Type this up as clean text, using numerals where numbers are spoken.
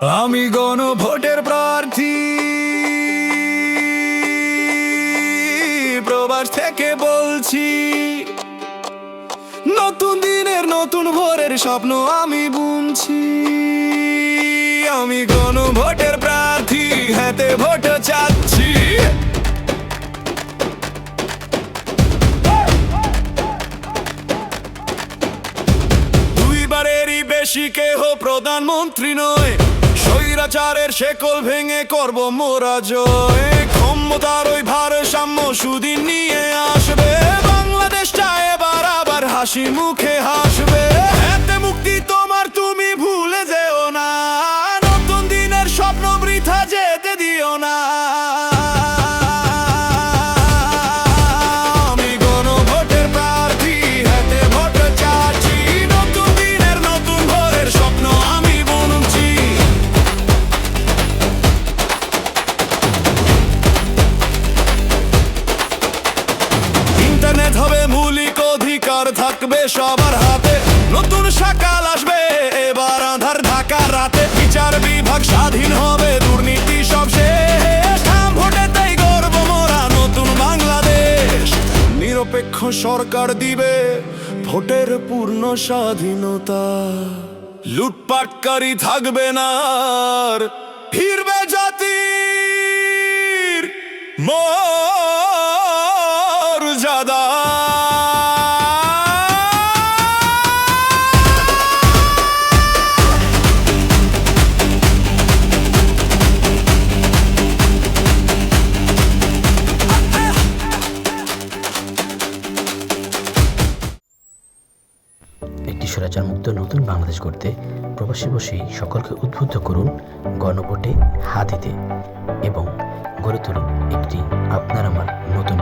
আমি গণভোটের প্রার্থী, প্রবাস থেকে বলছি। নতুন দিনের নতুন ভোরের স্বপ্ন আমি বুনছি। আমি গণভোটের প্রার্থী, হাতে ভোট চাচ্ছি। দুইবারেরই বেশি কেহ প্রধানমন্ত্রী নয়। স্বৈরাচারের শেকল ভেঙে করব মোরা জয়। ক্ষমতার ওই ভারসাম্য সুদিন নিয়ে আসবে। বাংলাদেশটা এবার আবার হাসি মুখে হাসবে। এতে মুক্তি তোমার, তুমি ভুলে যেও না। নতুন দিনের স্বপ্ন বৃথা যেতে দিও না। আমি গণভোটের প্রার্থী, হাতে ভোট চাচ্ছি। নতুন দিনের নতুন ভোরের স্বপ্ন আমি বুনছি। ইন্টারনেট হবে মৌলিক অধিকার, থাকবে সবার হাতে। নতুন সকাল আসবে এবার আঁধার ঢাকা রাতে। বিচার বিভাগ স্বাধীন হবে, দুর্নীতি সব শেষ। ভোটেতেই গর্ব মোরা, নতুন বাংলাদেশ। নিরপেক্ষ সরকার দিবে ভোটের পূর্ণ স্বাধীনতা। লুটপাটকারী থাকবে না আর, ফিরবে জাতির মর্যাদা। একটি স্বৈরাচারমুক্ত নতুন বাংলাদেশ গড়তে প্রবাসী বসেই সকলকে উদ্বুদ্ধ করুন গণভোটে হাত দিতে এবং গড়ে তুলুন একটি আপনার আমার নতুন